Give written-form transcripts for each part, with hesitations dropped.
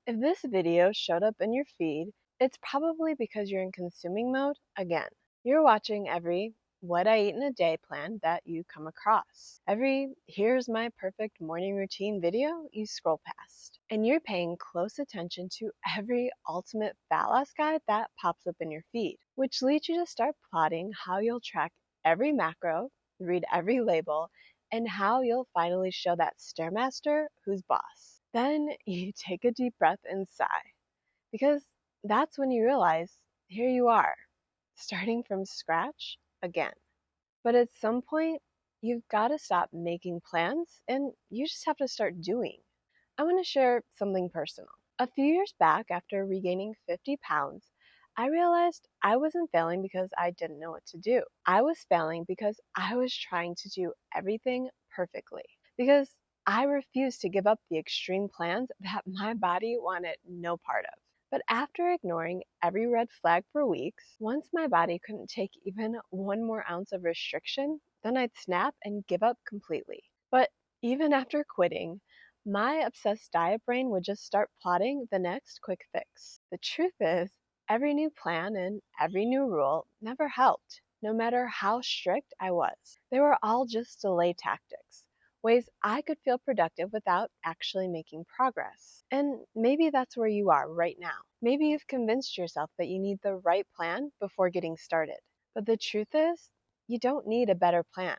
If this video showed up in your feed, it's probably because you're in consuming mode again. You're watching every what I eat in a day plan that you come across. Every here's my perfect morning routine video you scroll past. And you're paying close attention to every ultimate fat loss guide that pops up in your feed, which leads you to start plotting how you'll track every macro, read every label, and how you'll finally show that stairmaster who's boss. Then you take a deep breath and sigh, because that's when you realize here you are, starting from scratch again. But at some point, you've got to stop making plans and you just have to start doing. I want to share something personal. A few years back, after regaining 50 pounds, I realized I wasn't failing because I didn't know what to do. I was failing because I was trying to do everything perfectly. Because I refused to give up the extreme plans that my body wanted no part of. But after ignoring every red flag for weeks, once my body couldn't take even one more ounce of restriction, then I'd snap and give up completely. But even after quitting, my obsessed diet brain would just start plotting the next quick fix. The truth is, every new plan and every new rule never helped, no matter how strict I was. They were all just delay tactics, ways I could feel productive without actually making progress. And maybe that's where you are right now. Maybe you've convinced yourself that you need the right plan before getting started. But the truth is, you don't need a better plan.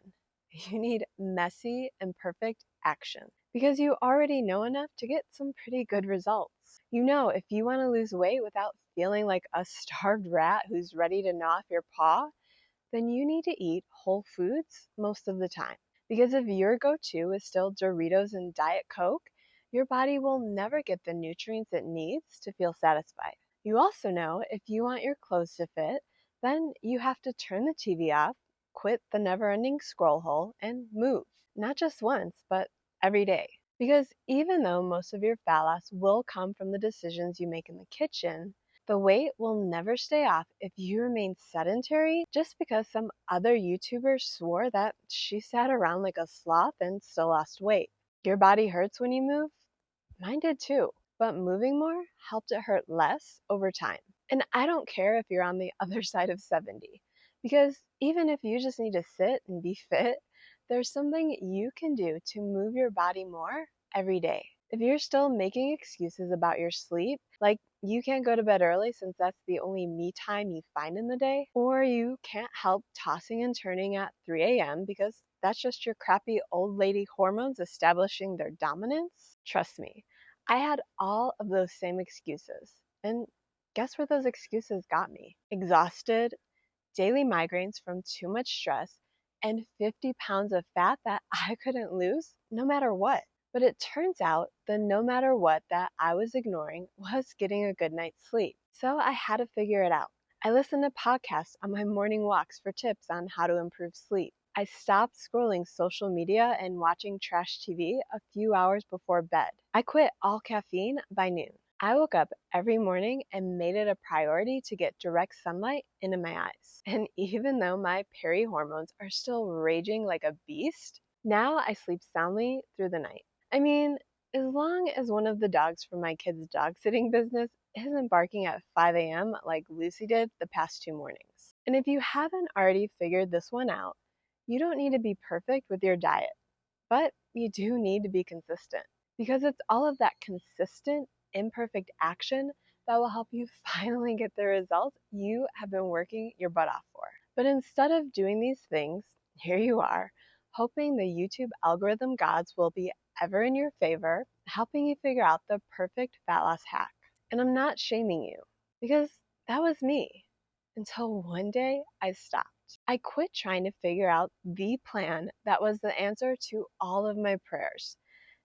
You need messy, imperfect action. Because you already know enough to get some pretty good results. You know, if you want to lose weight without feeling like a starved rat who's ready to gnaw off your paw, then you need to eat whole foods most of the time. Because if your go-to is still Doritos and Diet Coke, your body will never get the nutrients it needs to feel satisfied. You also know if you want your clothes to fit, then you have to turn the TV off, quit the never-ending scroll hole, and move. Not just once, but every day. Because even though most of your fat loss will come from the decisions you make in the kitchen, the weight will never stay off if you remain sedentary just because some other YouTuber swore that she sat around like a sloth and still lost weight. Your body hurts when you move? Mine did too. But moving more helped it hurt less over time. And I don't care if you're on the other side of 70, because even if you just need to sit and be fit, there's something you can do to move your body more every day. If you're still making excuses about your sleep, like you can't go to bed early since that's the only me time you find in the day, or you can't help tossing and turning at 3 a.m. because that's just your crappy old lady hormones establishing their dominance, trust me, I had all of those same excuses. And guess where those excuses got me? Exhausted, daily migraines from too much stress, and 50 pounds of fat that I couldn't lose no matter what. But it turns out the no matter what that I was ignoring was getting a good night's sleep. So I had to figure it out. I listened to podcasts on my morning walks for tips on how to improve sleep. I stopped scrolling social media and watching trash TV a few hours before bed. I quit all caffeine by noon. I woke up every morning and made it a priority to get direct sunlight into my eyes. And even though my hormones are still raging like a beast, now I sleep soundly through the night. I mean, as long as one of the dogs from my kids' dog sitting business isn't barking at 5 a.m. like Lucy did the past 2 mornings. And if you haven't already figured this one out, you don't need to be perfect with your diet, but you do need to be consistent, because it's all of that consistent, imperfect action that will help you finally get the results you have been working your butt off for. But instead of doing these things, here you are, hoping the YouTube algorithm gods will be ever in your favor, helping you figure out the perfect fat loss hack. And I'm not shaming you, because that was me, until one day I stopped. I quit trying to figure out the plan that was the answer to all of my prayers.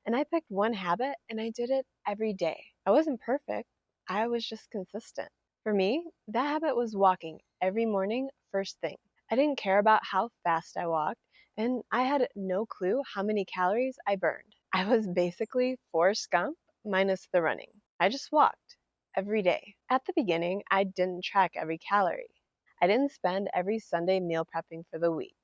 And I picked one habit and I did it every day. I wasn't perfect, I was just consistent. For me, that habit was walking every morning first thing. I didn't care about how fast I walked, and I had no clue how many calories I burned. I was basically Forrest Gump minus the running. I just walked every day. At the beginning, I didn't track every calorie. I didn't spend every Sunday meal prepping for the week.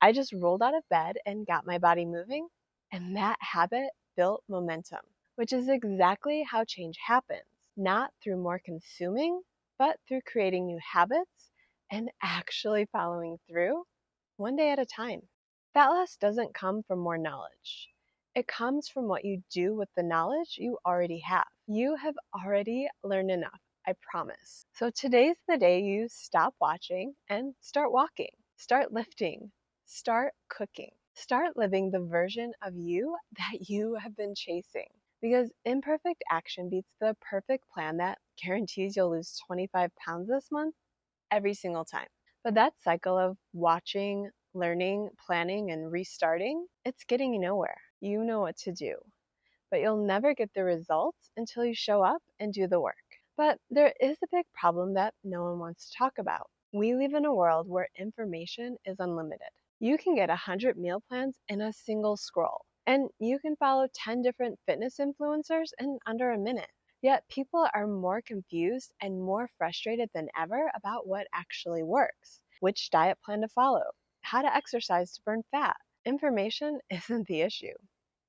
I just rolled out of bed and got my body moving, and that habit built momentum. which is exactly how change happens, not through more consuming, but through creating new habits and actually following through one day at a time. Fat loss doesn't come from more knowledge. It comes from what you do with the knowledge you already have. You have already learned enough, I promise. So today's the day you stop watching and start walking, start lifting, start cooking, start living the version of you that you have been chasing. Because imperfect action beats the perfect plan that guarantees you'll lose 25 pounds this month every single time. But that cycle of watching, learning, planning, and restarting, it's getting you nowhere. You know what to do, but you'll never get the results until you show up and do the work. But there is a big problem that no one wants to talk about. We live in a world where information is unlimited. You can get 100 meal plans in a single scroll, and you can follow 10 different fitness influencers in under a minute. Yet people are more confused and more frustrated than ever about what actually works, which diet plan to follow, how to exercise to burn fat. Information isn't the issue.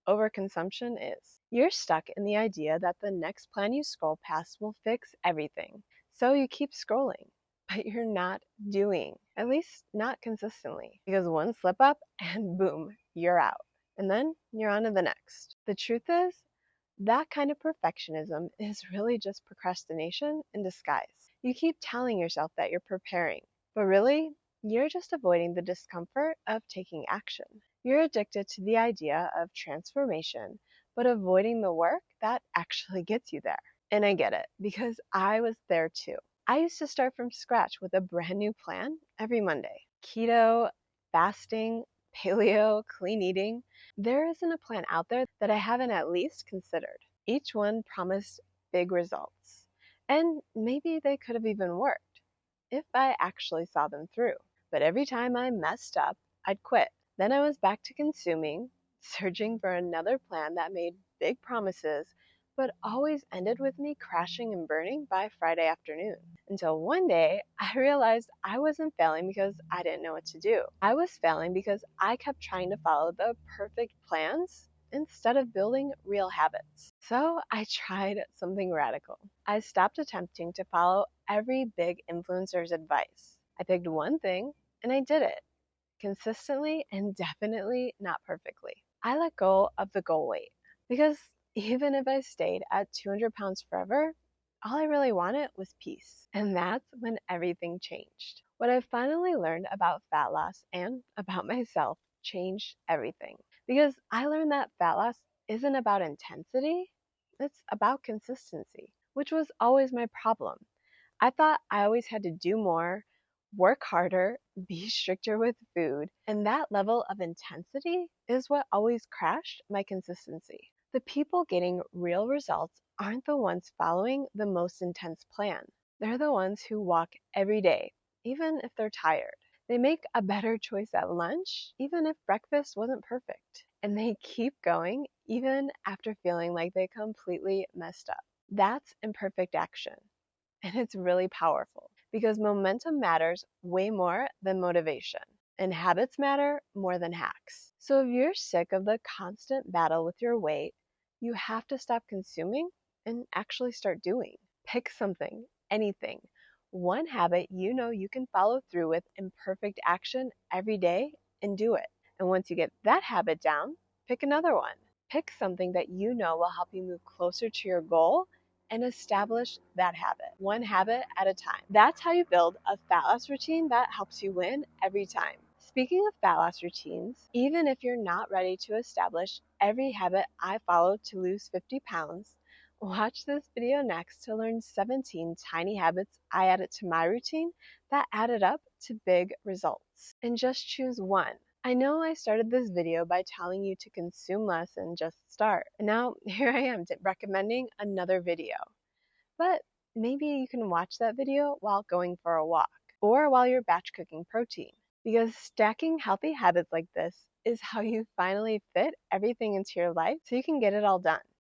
Overconsumption is. You're stuck in the idea that the next plan you scroll past will fix everything. So you keep scrolling, but you're not doing, at least not consistently, because one slip up and boom, you're out. And then you're on to the next. The truth is, that kind of perfectionism is really just procrastination in disguise. You keep telling yourself that you're preparing, but really, you're just avoiding the discomfort of taking action. You're addicted to the idea of transformation, but avoiding the work that actually gets you there. And I get it, because I was there too. I used to start from scratch with a brand new plan every Monday. Keto, fasting, paleo, clean eating. There isn't a plan out there that I haven't at least considered. Each one promised big results. And maybe they could have even worked if I actually saw them through. But every time I messed up, I'd quit. Then I was back to consuming, searching for another plan that made big promises, but always ended with me crashing and burning by Friday afternoon. Until one day, I realized I wasn't failing because I didn't know what to do. I was failing because I kept trying to follow the perfect plans instead of building real habits. So I tried something radical. I stopped attempting to follow every big influencer's advice. I picked one thing and I did it consistently and definitely not perfectly. I let go of the goal weight because even if I stayed at 200 pounds forever, all I really wanted was peace. And that's when everything changed. What I finally learned about fat loss and about myself changed everything. Because I learned that fat loss isn't about intensity, it's about consistency, which was always my problem. I thought I always had to do more, work harder, be stricter with food, and that level of intensity is what always crashed my consistency. The people getting real results aren't the ones following the most intense plan. They're the ones who walk every day, even if they're tired. They make a better choice at lunch, even if breakfast wasn't perfect. And they keep going, even after feeling like they completely messed up. That's imperfect action. And it's really powerful because momentum matters way more than motivation, and habits matter more than hacks. So if you're sick of the constant battle with your weight, you have to stop consuming and actually start doing. Pick something, anything. One habit you know you can follow through with imperfect action every day and do it. And once you get that habit down, pick another one. Pick something that you know will help you move closer to your goal and establish that habit, one habit at a time. That's how you build a fat loss routine that helps you win every time. Speaking of fat loss routines, even if you're not ready to establish every habit I follow to lose 50 pounds, watch this video next to learn 17 tiny habits I added to my routine that added up to big results. And just choose one. I know I started this video by telling you to consume less and just start. And now here I am recommending another video. But maybe you can watch that video while going for a walk or while you're batch cooking protein. Because stacking healthy habits like this is how you finally fit everything into your life so you can get it all done.